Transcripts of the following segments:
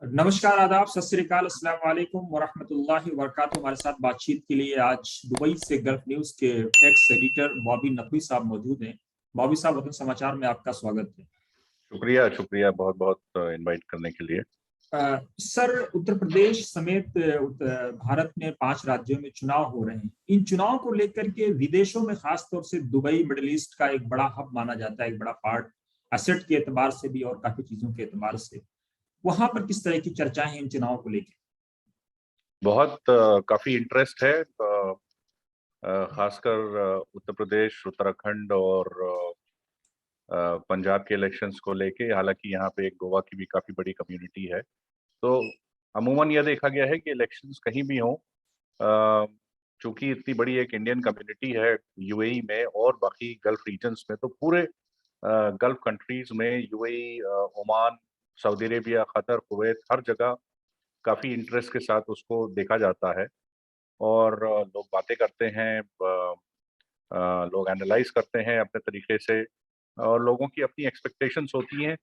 नमस्कार, आदाब, सत श्री अकाल, अस्सलाम वालेकुम वरहमतुल्लाहि वबरकातुहू। हमारे साथ बातचीत के लिए आज दुबई से गल्फ न्यूज के एक्स एडिटर बॉबी नकवी साहब मौजूद हैं। बॉबी साहब, वतन समाचार में आपका स्वागत है। शुक्रिया शुक्रिया, बहुत बहुत इनवाइट करने के लिए। सर, उत्तर प्रदेश समेत भारत में 5 राज्यों में चुनाव हो रहे हैं। इन चुनाव को लेकर के विदेशों में खासतौर से दुबई मिडिल ईस्ट का एक बड़ा हब माना जाता है, एक बड़ा पार्ट, एसेट के एतबार से भी और काफी चीजों के एतबार से। वहां पर किस तरह की चर्चाएं हैं इन चुनावों को लेकर? बहुत काफी इंटरेस्ट है, खासकर उत्तर प्रदेश, उत्तराखंड और पंजाब के इलेक्शंस को लेके। हालांकि यहाँ पे एक गोवा की भी काफी बड़ी कम्युनिटी है। तो अमूमन यह देखा गया है कि इलेक्शंस कहीं भी हों, चूंकि इतनी बड़ी एक इंडियन कम्युनिटी है यूएई में और बाकी गल्फ रीजन्स में, तो पूरे गल्फ कंट्रीज में UAE, Oman, Saudi Arabia, Qatar, Kuwait, हर जगह काफी इंटरेस्ट के साथ उसको देखा जाता है। और लोग बातें करते हैं, लोग एनालाइज करते हैं अपने तरीके से, और लोगों की अपनी एक्सपेक्टेशंस होती हैं।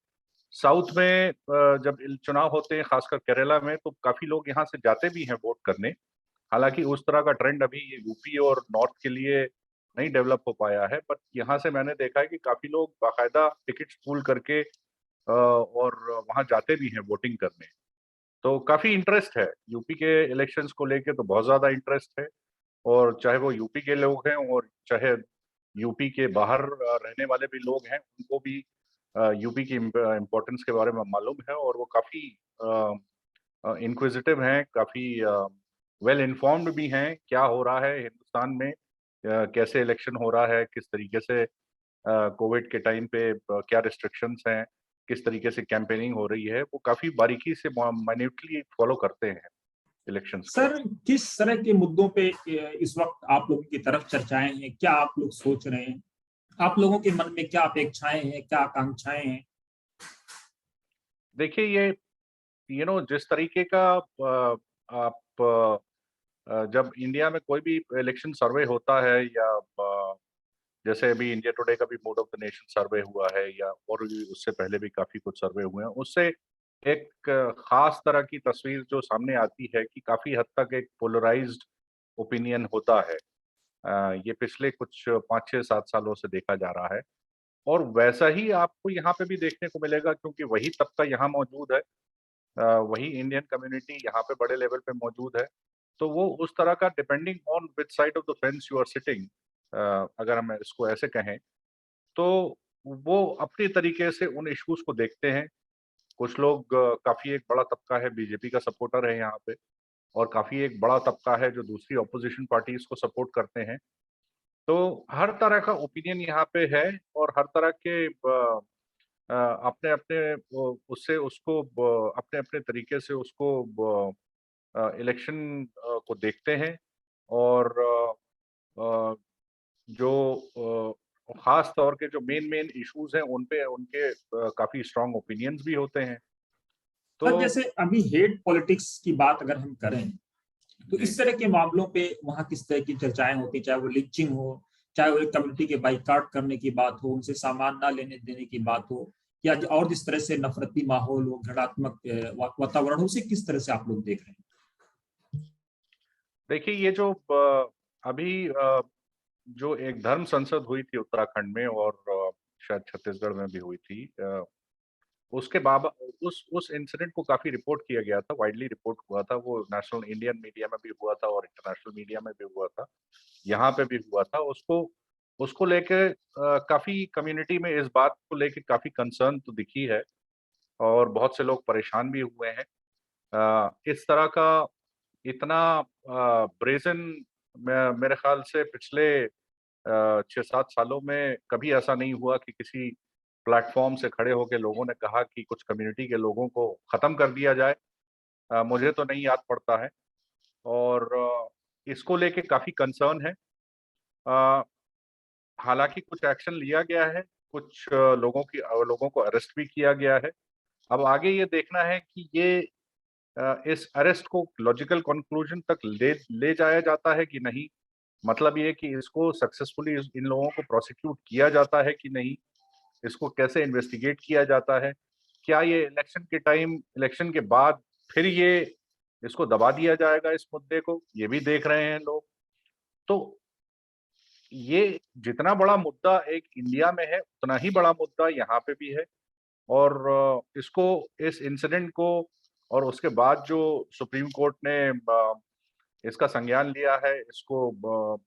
साउथ में जब चुनाव होते हैं, खासकर केरला में, तो काफी लोग यहाँ से जाते भी हैं वोट करने। हालांकि उस तरह का ट्रेंड अभी यूपी और नॉर्थ के लिए नहीं डेवलप हो पाया है, बट यहाँ से मैंने देखा है कि काफी लोग बाकायदा टिकट्स पूल करके और वहाँ जाते भी हैं वोटिंग करने। तो काफी इंटरेस्ट है यूपी के इलेक्शंस को लेके, तो बहुत ज्यादा इंटरेस्ट है। और चाहे वो यूपी के लोग हैं और चाहे यूपी के बाहर रहने वाले भी लोग हैं, उनको भी यूपी की इम्पोर्टेंस के बारे में मालूम है, और वो काफी इंक्विजिटिव हैं, काफी वेल इन्फॉर्म्ड भी हैं क्या हो रहा है हिंदुस्तान में, कैसे इलेक्शन हो रहा है, किस तरीके से कोविड के टाइम पे क्या रिस्ट्रिक्शंस हैं, किस तरीके से कैंपेनिंग हो रही है। वो काफी बारीकी से माइन्यूटली फॉलो करते हैं इलेक्शंस को। सर, किस तरह के मुद्दों पे इस वक्त आप लोगों की तरफ चर्चाएं हैं? क्या आप लोग सोच रहे हैं? आप लोगों के मन में क्या अपेक्षाएं हैं, क्या आकांक्षाएं हैं? देखिए, ये जिस तरीके का आप जब इंडिया में कोई भी इलेक्शन सर्वे होता है, या जैसे अभी इंडिया टुडे का भी मूड ऑफ द नेशन सर्वे हुआ है, या और भी उससे पहले भी काफी कुछ सर्वे हुए हैं, उससे एक खास तरह की तस्वीर जो सामने आती है कि काफी हद तक एक पोलराइज्ड ओपिनियन होता है। ये पिछले कुछ 5 6 7 सालों से देखा जा रहा है, और वैसा ही आपको यहाँ पे भी देखने को मिलेगा, क्योंकि वही तबका यहाँ मौजूद है, वही इंडियन कम्युनिटी यहाँ पे बड़े लेवल पे मौजूद है। तो वो उस तरह का, depending on which side of the fence you are sitting, अगर हम इसको ऐसे कहें, तो वो अपनी तरीके से उन इश्यूज को देखते हैं। कुछ लोग, काफी एक बड़ा तबका है बीजेपी का सपोर्टर है यहाँ पे, और काफी एक बड़ा तबका है जो दूसरी ऑपोजिशन पार्टीज को सपोर्ट करते हैं। तो हर तरह का ओपिनियन यहाँ पे है, और हर तरह के अपने अपने उससे उसको अपने अपने तरीके से उसको इलेक्शन को देखते हैं। और जो खास तौर के जो मेन मेन इश्यूज हैं, उन पे उनके काफी स्ट्रांग ओपिनियंस भी होते हैं। तो सर, जैसे अभी हेट पॉलिटिक्स की बात अगर हम करें, तो जी, इस तरह के मामलों पे वहां किस तरह की चर्चाएं होती, चाहे वो लिंचिंग हो, चाहे वो एक कम्युनिटी के बाइकाट करने की बात हो, उनसे सामान ना लेने देने की बात हो, या और जिस तरह से नफरती माहौल हो, घृणात्मक वातावरण हो, उसे किस तरह से आप लोग देख रहे हैं? देखिए, ये जो अभी जो एक धर्म संसद हुई थी उत्तराखंड में, और शायद छत्तीसगढ़ में भी हुई थी, उसके बाबा उस इंसिडेंट को काफी रिपोर्ट किया गया था, वाइडली रिपोर्ट हुआ था। वो नेशनल इंडियन मीडिया में भी हुआ था और इंटरनेशनल मीडिया में भी हुआ था, यहाँ पे भी हुआ था। उसको उसको लेके काफी कम्युनिटी में इस बात को लेके काफी कंसर्न तो दिखी है, और बहुत से लोग परेशान भी हुए हैं। इस तरह का इतना ब्रेजन, मेरे ख्याल से पिछले 6 7 सालों में कभी ऐसा नहीं हुआ कि किसी प्लेटफॉर्म से खड़े होकर लोगों ने कहा कि कुछ कम्युनिटी के लोगों को खत्म कर दिया जाए। मुझे तो नहीं याद पड़ता है। और इसको लेके काफी कंसर्न है। अ, हालांकि कुछ एक्शन लिया गया है, कुछ लोगों को अरेस्ट भी किया गया है। अब आगे ये देखना है कि ये इस अरेस्ट को लॉजिकल कंक्लूजन तक ले ले जाया जाता है कि नहीं। मतलब ये कि इसको सक्सेसफुली इन लोगों को प्रोसिक्यूट किया जाता है कि नहीं, इसको कैसे इन्वेस्टिगेट किया जाता है, क्या ये इलेक्शन के टाइम, इलेक्शन के बाद फिर ये इसको दबा दिया जाएगा इस मुद्दे को, ये भी देख रहे हैं लोग। तो ये जितना बड़ा मुद्दा एक इंडिया में है, उतना ही बड़ा मुद्दा यहाँ पे भी है। और इसको, इस इंसिडेंट को, और उसके बाद जो सुप्रीम कोर्ट ने इसका संज्ञान लिया है, इसको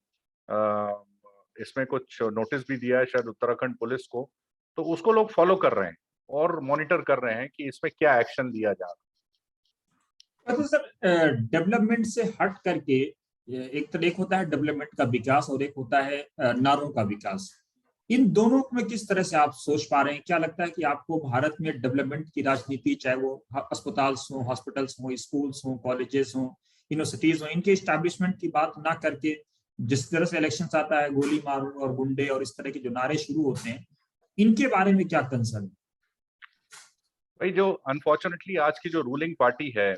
इसमें कुछ नोटिस भी दिया है शायद उत्तराखंड पुलिस को, तो उसको लोग फॉलो कर रहे हैं और मॉनिटर कर रहे हैं कि इसमें क्या एक्शन लिया जा रहा है। अच्छा सर, डेवलपमेंट से हट करके एक होता है डेवलपमेंट का विकास और एक होता है नारों का विकास। इन दोनों में किस तरह से आप सोच पा रहे हैं? क्या लगता है कि आपको भारत में डेवलपमेंट की राजनीति, चाहे वो अस्पताल हो, हॉस्पिटल्स हो, स्कूल्स हो, कॉलेजेस हो, यूनिवर्सिटीज हो, इनके स्टैब्लिशमेंट की बात ना करके जिस तरह से इलेक्शन आता है, गोली मारो और गुंडे और इस तरह के जो नारे शुरू होते हैं, इनके बारे में क्या कंसर्न? भाई, जो अनफॉर्चुनेटली आज की जो रूलिंग पार्टी है,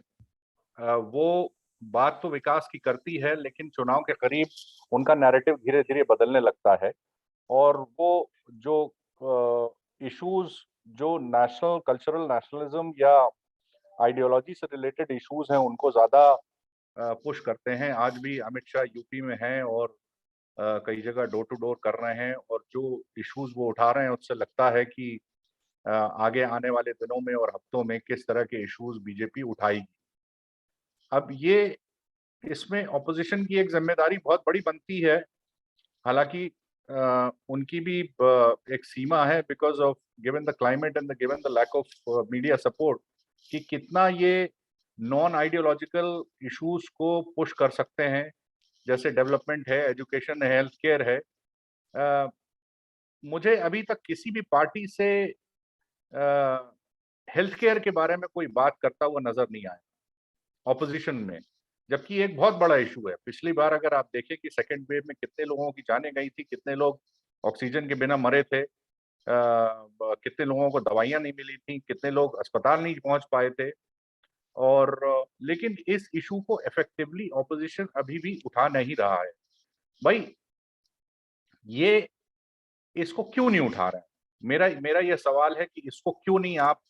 वो बात तो विकास की करती है, लेकिन चुनाव के करीब उनका नैरेटिव धीरे धीरे बदलने लगता है। और वो जो इश्यूज, जो नेशनल कल्चरल नेशनलिज्म या आइडियोलॉजी से रिलेटेड इश्यूज हैं, उनको ज्यादा पुश करते हैं। आज भी अमित शाह यूपी में हैं और कई जगह डोर टू डोर कर रहे हैं, और जो इश्यूज वो उठा रहे हैं उससे लगता है कि आगे आने वाले दिनों में और हफ्तों में किस तरह के इश्यूज बीजेपी उठाएगी। अब ये, इसमें ऑपोजिशन की एक जिम्मेदारी बहुत बड़ी बनती है। हालांकि उनकी भी एक सीमा है, because of given the climate and given the lack of media support, कि कितना ये नॉन आइडियोलॉजिकल इश्यूज को पुश कर सकते हैं, जैसे डेवलपमेंट है, एजुकेशन है, हेल्थ केयर है। मुझे अभी तक किसी भी पार्टी से हेल्थ केयर के बारे में कोई बात करता हुआ नजर नहीं आया ऑपोजिशन में, जबकि एक बहुत बड़ा इशू है। पिछली बार अगर आप देखें कि सेकेंड वेव में कितने लोगों की जानें गई थी, कितने लोग ऑक्सीजन के बिना मरे थे, कितने लोगों को दवाइयां नहीं मिली थी, कितने लोग अस्पताल नहीं पहुंच पाए थे। और लेकिन इस इशू को इफेक्टिवली ऑपोजिशन अभी भी उठा नहीं रहा है। भाई, ये इसको क्यों नहीं उठा रहे हैं? मेरा मेरा ये सवाल है कि इसको क्यों नहीं आप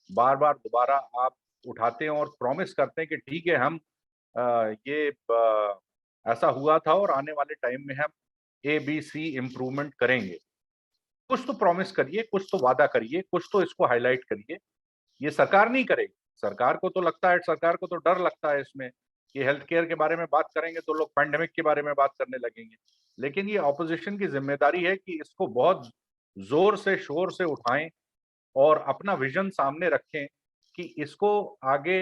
बार बार दोबारा आप उठाते हैं और प्रॉमिस करते हैं कि ठीक है, हम ये ऐसा हुआ था और आने वाले टाइम में हम ABC इम्प्रूवमेंट करेंगे। कुछ तो प्रॉमिस करिए, कुछ तो वादा करिए, कुछ तो इसको हाईलाइट करिए। ये सरकार नहीं करेगी। सरकार को तो लगता है, सरकार को तो डर लगता है इसमें कि हेल्थ केयर के बारे में बात करेंगे तो लोग पैंडेमिक के बारे में बात करने लगेंगे। लेकिन ये ऑपोजिशन की जिम्मेदारी है कि इसको बहुत जोर से शोर से उठाएं और अपना विजन सामने रखें कि इसको आगे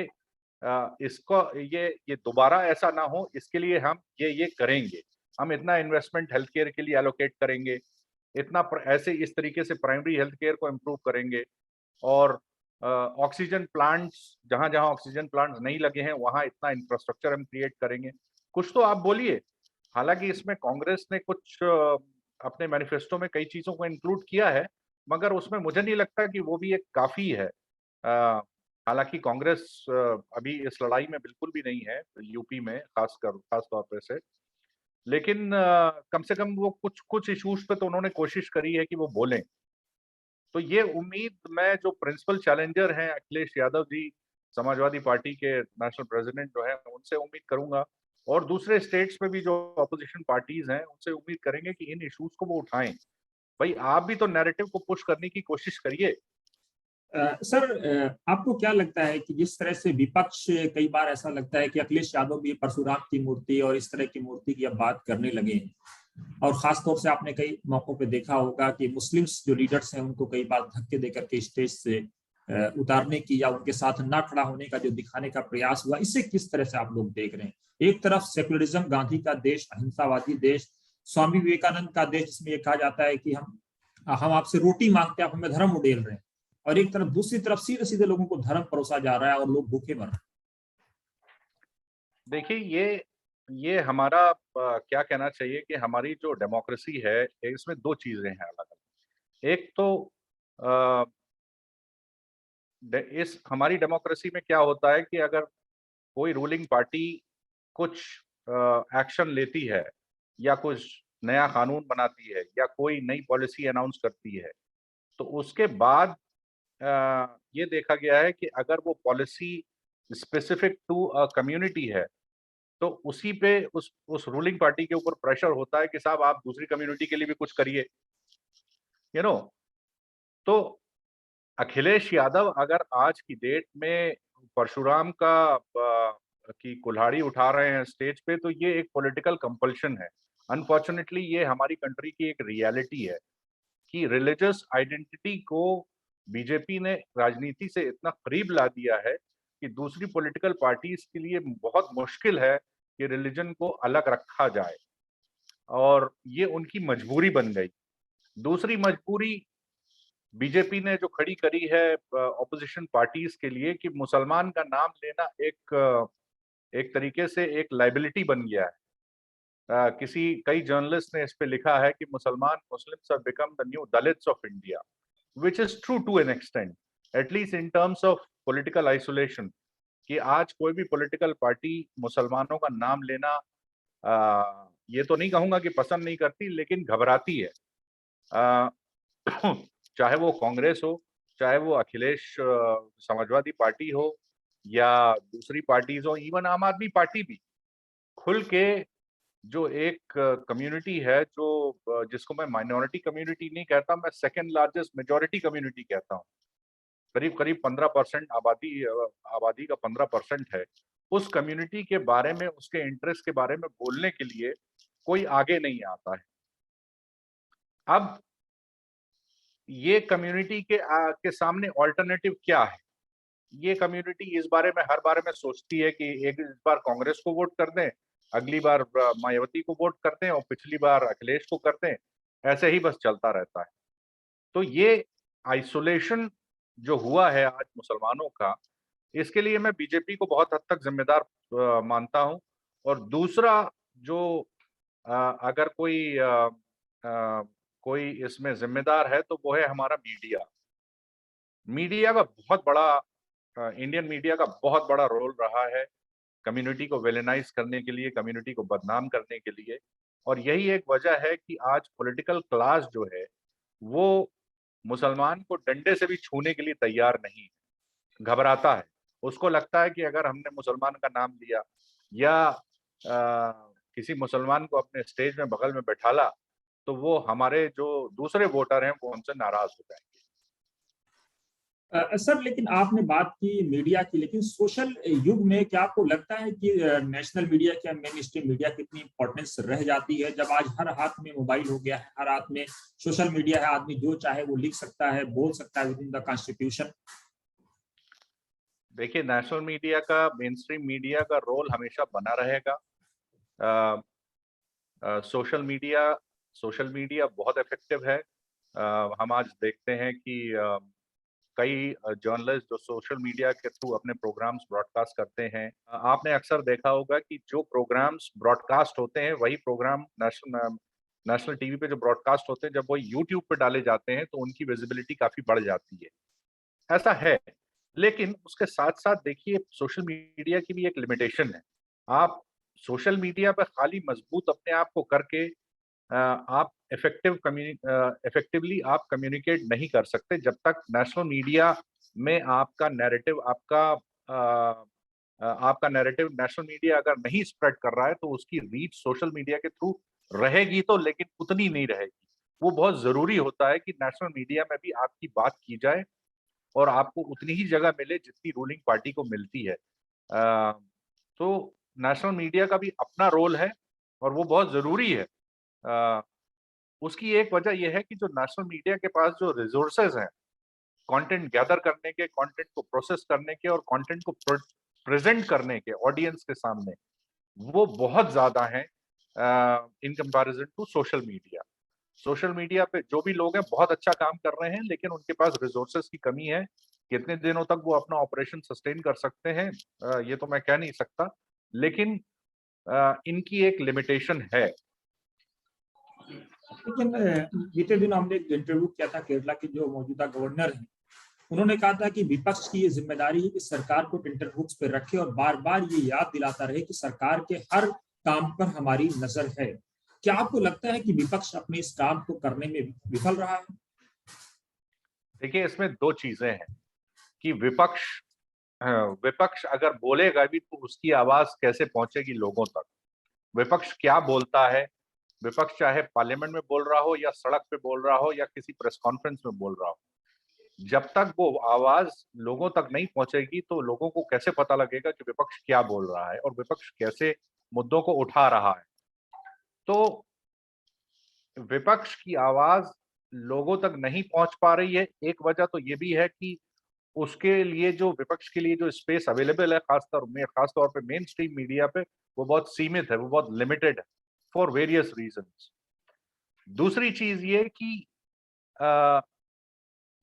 इसको ये दोबारा ऐसा ना हो, इसके लिए हम ये करेंगे। हम इतना इन्वेस्टमेंट हेल्थ केयर के लिए एलोकेट करेंगे, इतना ऐसे इस तरीके से प्राइमरी हेल्थ केयर को इम्प्रूव करेंगे। और ऑक्सीजन प्लांट्स, जहां जहां ऑक्सीजन प्लांट्स नहीं लगे हैं वहां इतना इंफ्रास्ट्रक्चर हम क्रिएट करेंगे। कुछ तो आप बोलिए। हालांकि इसमें कांग्रेस ने कुछ अपने मैनिफेस्टो में कई चीजों को इंक्लूड किया है, मगर उसमें मुझे नहीं लगता कि वो भी एक काफी है। हालांकि कांग्रेस अभी इस लड़ाई में बिल्कुल भी नहीं है, यूपी में खास तौर पे से। लेकिन कम से कम वो कुछ कुछ इश्यूज पे तो उन्होंने कोशिश करी है कि वो बोलें। तो ये उम्मीद मैं, जो प्रिंसिपल चैलेंजर हैं अखिलेश यादव जी, समाजवादी पार्टी के नेशनल प्रेसिडेंट जो है, उनसे उम्मीद करूंगा, और दूसरे स्टेट्स में भी जो अपोजिशन पार्टीज हैं उनसे उम्मीद करेंगे कि इन इश्यूज को वो उठाएं। भाई, आप भी तो नैरेटिव को पुश करने की कोशिश करिए। सर, आपको क्या लगता है कि जिस तरह से विपक्ष, कई बार ऐसा लगता है कि अखिलेश यादव भी परशुराम की मूर्ति और इस तरह की मूर्ति की अब बात करने लगे हैं, और खासतौर से आपने कई मौकों पे देखा होगा कि मुस्लिम्स जो लीडर्स हैं उनको कई बार धक्के देकर के स्टेज से उतारने की या उनके साथ ना खड़ा होने का जो दिखाने का प्रयास हुआ, इसे किस तरह से आप लोग देख रहे हैं? एक तरफ सेकुलरिज्म, गांधी का देश, अहिंसावादी देश, स्वामी विवेकानंद का देश, जिसमें यह कहा जाता है कि हम आपसे रोटी मांगते हैं, आप हमें धर्म उड़ेल रहे हैं, और एक तरफ दूसरी तरफ सीधे सीधे लोगों को धर्म परोसा जा रहा है और लोग भूखे मर रहे हैं। देखिए, ये हमारा क्या कहना चाहिए कि हमारी जो डेमोक्रेसी है, इसमें दो चीजें हैं अलग अलग। एक तो इस हमारी डेमोक्रेसी में क्या होता है कि अगर कोई रूलिंग पार्टी कुछ एक्शन लेती है, या कुछ नया कानून बनाती है, या कोई नई पॉलिसी अनाउंस करती है, तो उसके बाद ये देखा गया है कि अगर वो policy specific to a community है, तो उसी पे उस रूलिंग पार्टी के ऊपर प्रेशर होता है कि साहब आप दूसरी कम्युनिटी के लिए भी कुछ करिए, यू नो। तो अखिलेश यादव अगर आज की डेट में परशुराम की कुल्हाड़ी उठा रहे हैं स्टेज पे, तो ये एक पॉलिटिकल कंपल्शन है। अनफॉर्चुनेटली ये हमारी कंट्री की एक रियलिटी है कि रिलीजियस आइडेंटिटी को बीजेपी ने राजनीति से इतना करीब ला दिया है कि दूसरी पॉलिटिकल पार्टीज के लिए बहुत मुश्किल है कि रिलीजन को अलग रखा जाए, और ये उनकी मजबूरी बन गई। दूसरी मजबूरी बीजेपी ने जो खड़ी करी है ऑपोजिशन पार्टीज के लिए, कि मुसलमान का नाम लेना एक तरीके से एक लाइबिलिटी बन गया है। कई जर्नलिस्ट ने इस पे लिखा है कि Muslims have become the new Dalits of India, which is true to an extent, at least in terms of political isolation, कि आज कोई भी पॉलिटिकल पार्टी मुसलमानों का नाम लेना, ये तो नहीं कहूंगा कि पसंद नहीं करती, लेकिन घबराती है। आ, चाहे वो कांग्रेस हो, चाहे वो अखिलेश समाजवादी पार्टी हो, या दूसरी पार्टीज हो, इवन आम आदमी पार्टी भी खुल के जो एक कम्युनिटी है, जिसको मैं माइनॉरिटी कम्युनिटी नहीं कहता, मैं सेकंड लार्जेस्ट मेजॉरिटी कम्युनिटी कहता हूँ। करीब करीब 15% आबादी का 15% है। उस कम्युनिटी के बारे में, उसके इंटरेस्ट के बारे में बोलने के लिए कोई आगे नहीं आता है। अब ये कम्युनिटी के सामने ऑल्टरनेटिव क्या है? ये कम्युनिटी इस बारे में हर बारे में सोचती है कि एक इस बार कांग्रेस को वोट कर दें, अगली बार मायावती को वोट कर दें, और पिछली बार अखिलेश को कर दें। ऐसे ही बस चलता रहता है। तो ये आइसोलेशन जो हुआ है आज मुसलमानों का, इसके लिए मैं बीजेपी को बहुत हद तक जिम्मेदार मानता हूं। और दूसरा, जो अगर कोई इसमें जिम्मेदार है, तो वो है हमारा मीडिया। मीडिया का बहुत बड़ा इंडियन मीडिया का बहुत बड़ा रोल रहा है कम्युनिटी को विलेनाइज करने के लिए, कम्युनिटी को बदनाम करने के लिए। और यही एक वजह है कि आज पॉलिटिकल क्लास जो है, वो मुसलमान को डंडे से भी छूने के लिए तैयार नहीं, घबराता है। उसको लगता है कि अगर हमने मुसलमान का नाम लिया, या किसी मुसलमान को अपने स्टेज में बगल में बैठाला, तो वो हमारे जो दूसरे वोटर हैं वो हमसे नाराज हो जाएंगे। सर, लेकिन आपने बात की मीडिया की, लेकिन सोशल युग में क्या आपको लगता है कि नेशनल मीडिया या मेन स्ट्रीम मीडिया कितनी इंपॉर्टेंस रह जाती है, जब आज हर हाथ में मोबाइल हो गया है, हर हाथ में सोशल मीडिया है, आदमी जो चाहे वो लिख सकता है, बोल सकता है विद इन द कॉन्स्टिट्यूशन? देखिए, नेशनल मीडिया का, मेन स्ट्रीम मीडिया का रोल हमेशा बना रहेगा। सोशल मीडिया बहुत इफेक्टिव है। हम आज देखते हैं कि कई जर्नलिस्ट जो सोशल मीडिया के थ्रू अपने प्रोग्राम्स ब्रॉडकास्ट करते हैं। आपने अक्सर देखा होगा कि जो प्रोग्राम्स ब्रॉडकास्ट होते हैं, वही प्रोग्राम नेशनल टीवी पे जो ब्रॉडकास्ट होते हैं, जब वो यूट्यूब पे डाले जाते हैं, तो उनकी विजिबिलिटी काफी बढ़ जाती है। ऐसा है, लेकिन उसके साथ साथ देखिए, सोशल मीडिया की भी एक लिमिटेशन है। आप सोशल मीडिया पे खाली मजबूत अपने आप को करके आप इफेक्टिवली आप कम्युनिकेट नहीं कर सकते, जब तक नेशनल मीडिया में आपका नैरेटिव नेशनल मीडिया अगर नहीं स्प्रेड कर रहा है, तो उसकी रीच सोशल मीडिया के थ्रू रहेगी, तो लेकिन उतनी नहीं रहेगी। वो बहुत जरूरी होता है कि नेशनल मीडिया में भी आपकी बात की जाए, और आपको उतनी ही जगह मिले जितनी रूलिंग पार्टी को मिलती है। तो नेशनल मीडिया का भी अपना रोल है, और वो बहुत जरूरी है। उसकी एक वजह यह है कि जो नेशनल मीडिया के पास जो रिसोर्सेज हैं कंटेंट गैदर करने के, कंटेंट को प्रोसेस करने के, और कंटेंट को प्रेजेंट करने के ऑडियंस के सामने, वो बहुत ज्यादा हैं in comparison to social media. Social media पे जो भी लोग हैं बहुत अच्छा काम कर रहे हैं, लेकिन उनके पास रिसोर्सेज की कमी है। कितने दिनों तक वो अपना ऑपरेशन सस्टेन कर सकते हैं, ये तो मैं कह नहीं सकता, लेकिन इनकी एक लिमिटेशन है। लेकिन बीते दिन हमने एक इंटरव्यू किया था केरला के जो मौजूदा गवर्नर हैं, उन्होंने कहा था कि विपक्ष की ये जिम्मेदारी है कि सरकार को टेंटरहुक्स पे रखे और बार बार ये याद दिलाता रहे कि सरकार के हर काम पर हमारी नजर है। क्या आपको लगता है कि विपक्ष अपने इस काम को करने में विफल रहा है? देखिए, इसमें 2 चीज़ें हैं कि विपक्ष अगर बोलेगा भी तो उसकी आवाज़ कैसे पहुँचेगी लोगों तक? विपक्ष क्या बोलता है? विपक्ष चाहे पार्लियामेंट में बोल रहा हो या सड़क पे बोल रहा हो या किसी प्रेस कॉन्फ्रेंस में बोल रहा हो, जब तक वो आवाज़ लोगों तक नहीं पहुँचेगी तो लोगों को कैसे पता लगेगा कि विपक्ष क्या बोल रहा है और विपक्ष कैसे मुद्दों को उठा रहा है? तो विपक्ष की आवाज़ लोगों तक नहीं पहुँच पा रही है, एक वजह तो ये भी है कि उसके लिए जो विपक्ष के लिए जो स्पेस अवेलेबल है खास तौर पे मेन स्ट्रीम मीडिया पे, वो बहुत सीमित है, वो बहुत लिमिटेड है, फॉर वेरियस रीज़न्स। दूसरी चीज़ ये कि अ,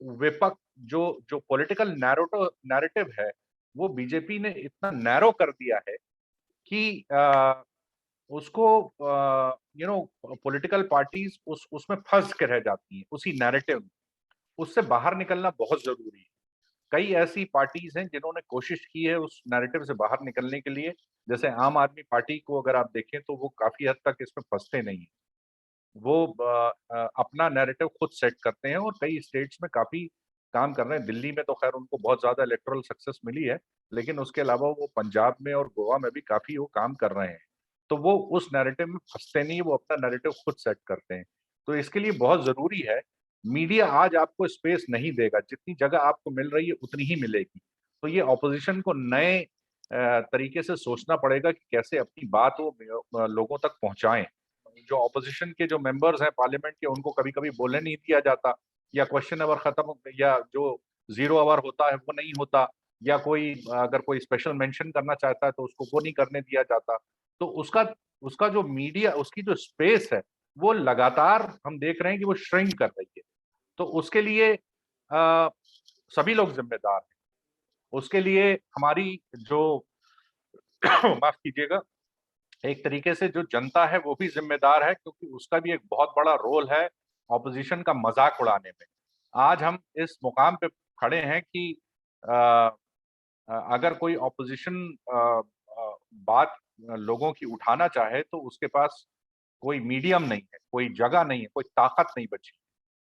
विपक्ष जो जो पॉलिटिकल नैरेटिव है, वो बीजेपी ने इतना नैरो कर दिया है कि उसको पॉलिटिकल पार्टीज़ उस उसमें फँस के रह जाती हैं, उसी नैरेटिव में। उससे बाहर निकलना बहुत ज़रूरी है। कई ऐसी पार्टीज़ हैं जिन्होंने कोशिश की है उस नैरेटिव से बाहर निकलने के लिए, जैसे आम आदमी पार्टी को अगर आप देखें तो वो काफ़ी हद तक इसमें फँसते नहीं हैं। वो अपना नैरेटिव खुद सेट करते हैं और कई स्टेट्स में काफ़ी काम कर रहे हैं। दिल्ली में तो ख़ैर उनको बहुत ज़्यादा इलेक्टोरल सक्सेस मिली है, लेकिन उसके अलावा वो पंजाब में और गोवा में भी काफ़ी वो काम कर रहे हैं। तो वो उस नैरेटिव में फँसते नहीं, वो अपना नैरेटिव खुद सेट करते हैं। तो इसके लिए बहुत ज़रूरी है, मीडिया आज आपको स्पेस नहीं देगा, जितनी जगह आपको मिल रही है उतनी ही मिलेगी। तो ये ऑपोज़िशन को नए तरीके से सोचना पड़ेगा कि कैसे अपनी बात वो लोगों तक पहुँचाएँ। जो ऑपोजिशन के जो मेंबर्स हैं पार्लियामेंट के उनको कभी-कभी बोलने नहीं दिया जाता या क्वेश्चन आवर खत्म या जो 0 आवर होता है वो नहीं होता या कोई अगर कोई स्पेशल मेंशन करना चाहता है तो उसको वो नहीं करने दिया जाता। तो उसका उसका जो मीडिया उसकी जो स्पेस है वो लगातार हम देख रहे हैं कि वो श्रिंक कर रही है। तो उसके लिए सभी लोग ज़िम्मेदार हैं। उसके लिए हमारी जो माफ़ कीजिएगा एक तरीके से जो जनता है वो भी ज़िम्मेदार है क्योंकि उसका भी एक बहुत बड़ा रोल है ऑपोज़िशन का मज़ाक उड़ाने में। आज हम इस मुकाम पे खड़े हैं कि अ अगर कोई ऑपोज़िशन बात लोगों की उठाना चाहे तो उसके पास कोई मीडियम नहीं है, कोई जगह नहीं है, कोई ताकत नहीं बची।